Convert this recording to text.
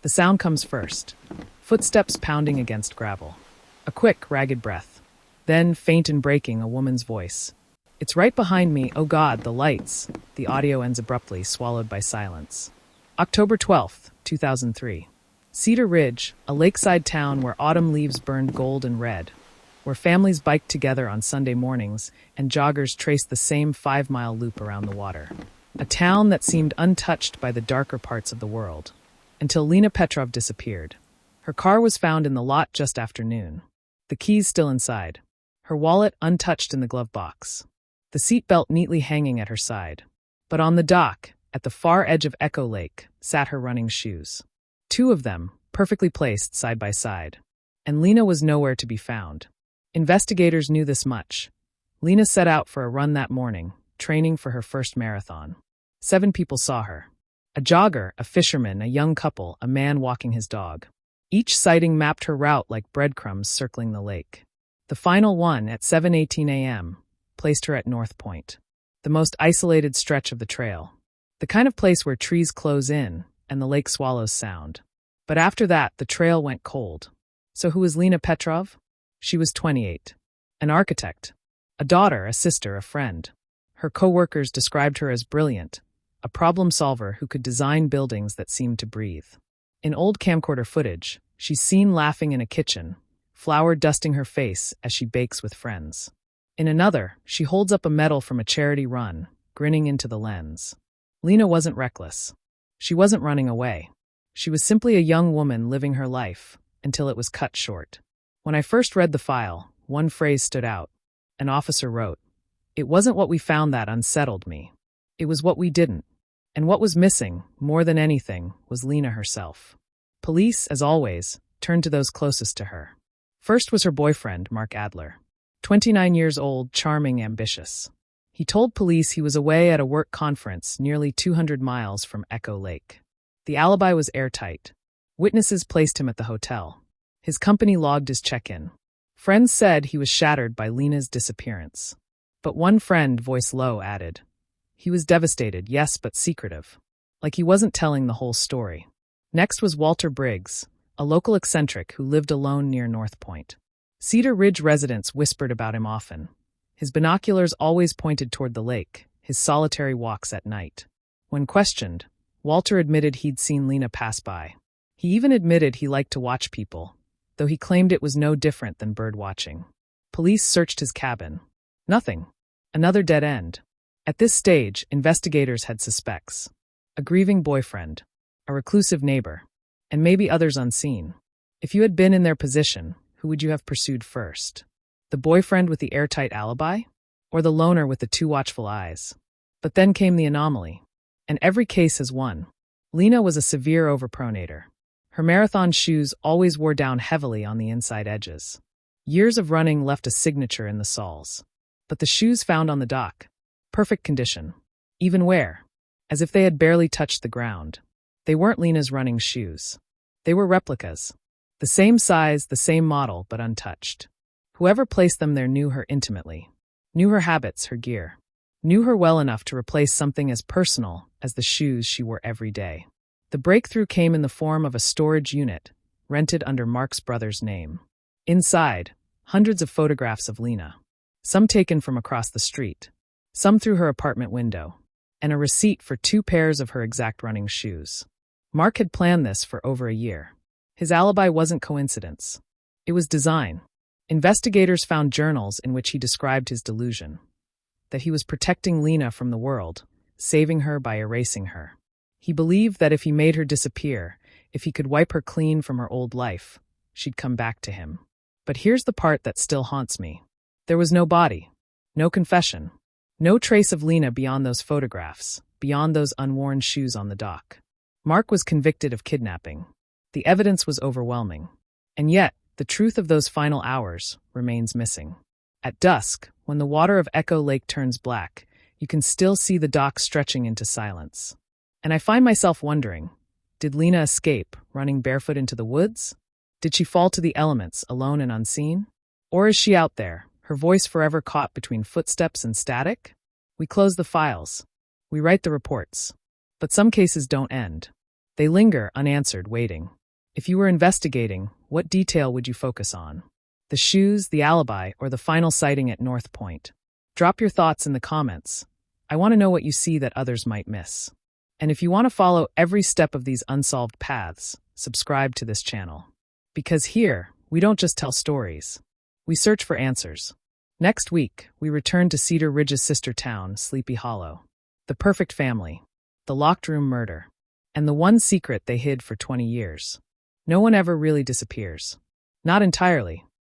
The sound comes first. Footsteps pounding against gravel. A quick, ragged breath. Then, faint and breaking, a woman's voice. It's right behind me, oh God, the lights. The audio ends abruptly, swallowed by silence. October 12th, 2003. Cedar Ridge, a lakeside town where autumn leaves burned gold and red, where families biked together on Sunday mornings and joggers traced the same 5-mile loop around the water. A town that seemed untouched by the darker parts of the world. Until Lena Petrov disappeared. Her car was found in the lot just after noon. The keys still inside. Her wallet untouched in the glove box. The seatbelt neatly hanging at her side. But on the dock, at the far edge of Echo Lake, sat her running shoes. 2 of them, perfectly placed side by side. And Lena was nowhere to be found. Investigators knew this much. Lena set out for a run that morning, training for her first marathon. 7 people saw her. A jogger, a fisherman, a young couple, a man walking his dog. Each sighting mapped her route like breadcrumbs circling the lake. The final one, at 7:18 a.m., placed her at North Point, the most isolated stretch of the trail. The kind of place where trees close in and the lake swallows sound. But after that, the trail went cold. So who was Lena Petrov? She was 28. An architect. A daughter, a sister, a friend. Her co-workers described her as brilliant, a problem solver who could design buildings that seemed to breathe. In old camcorder footage, she's seen laughing in a kitchen, flour dusting her face as she bakes with friends. In another, she holds up a medal from a charity run, grinning into the lens. Lena wasn't reckless. She wasn't running away. She was simply a young woman living her life, until it was cut short. When I first read the file, one phrase stood out. An officer wrote, "It wasn't what we found that unsettled me. It was what we didn't." And what was missing, more than anything, was Lena herself. Police, as always, turned to those closest to her. First was her boyfriend, Mark Adler. 29 years old, charming, ambitious. He told police he was away at a work conference nearly 200 miles from Echo Lake. The alibi was airtight. Witnesses placed him at the hotel. His company logged his check-in. Friends said he was shattered by Lena's disappearance. But one friend, voice low, added, he was devastated, yes, but secretive. Like he wasn't telling the whole story. Next was Walter Briggs, a local eccentric who lived alone near North Point. Cedar Ridge residents whispered about him often. His binoculars always pointed toward the lake, his solitary walks at night. When questioned, Walter admitted he'd seen Lena pass by. He even admitted he liked to watch people, though he claimed it was no different than bird watching. Police searched his cabin. Nothing. Another dead end. At this stage, investigators had suspects. A grieving boyfriend, a reclusive neighbor, and maybe others unseen. If you had been in their position, who would you have pursued first? The boyfriend with the airtight alibi? Or the loner with the 2 watchful eyes? But then came the anomaly. And every case has one. Lena was a severe overpronator. Her marathon shoes always wore down heavily on the inside edges. Years of running left a signature in the soles. But the shoes found on the dock, perfect condition. Even wear, as if they had barely touched the ground. They weren't Lena's running shoes. They were replicas. The same size, the same model, but untouched. Whoever placed them there knew her intimately. Knew her habits, her gear. Knew her well enough to replace something as personal as the shoes she wore every day. The breakthrough came in the form of a storage unit, rented under Mark's brother's name. Inside, hundreds of photographs of Lena. Some taken from across the street. Some through her apartment window, and a receipt for 2 pairs of her exact running shoes. Mark had planned this for over a year. His alibi wasn't coincidence. It was design. Investigators found journals in which he described his delusion. That he was protecting Lena from the world, saving her by erasing her. He believed that if he made her disappear, if he could wipe her clean from her old life, she'd come back to him. But here's the part that still haunts me. There was no body, no confession. No trace of Lena beyond those photographs, beyond those unworn shoes on the dock. Mark was convicted of kidnapping. The evidence was overwhelming. And yet, the truth of those final hours remains missing. At dusk, when the water of Echo Lake turns black, you can still see the dock stretching into silence. And I find myself wondering, did Lena escape, running barefoot into the woods? Did she fall to the elements, alone and unseen? Or is she out there, her voice forever caught between footsteps and static? We close the files. We write the reports. But some cases don't end. They linger unanswered, waiting. If you were investigating, what detail would you focus on? The shoes, the alibi, or the final sighting at North Point? Drop your thoughts in the comments. I want to know what you see that others might miss. And if you want to follow every step of these unsolved paths, subscribe to this channel. Because here, we don't just tell stories. We search for answers. Next week, we return to Cedar Ridge's sister town, Sleepy Hollow. The perfect family, the locked room murder, and the one secret they hid for 20 years. No one ever really disappears. Not entirely,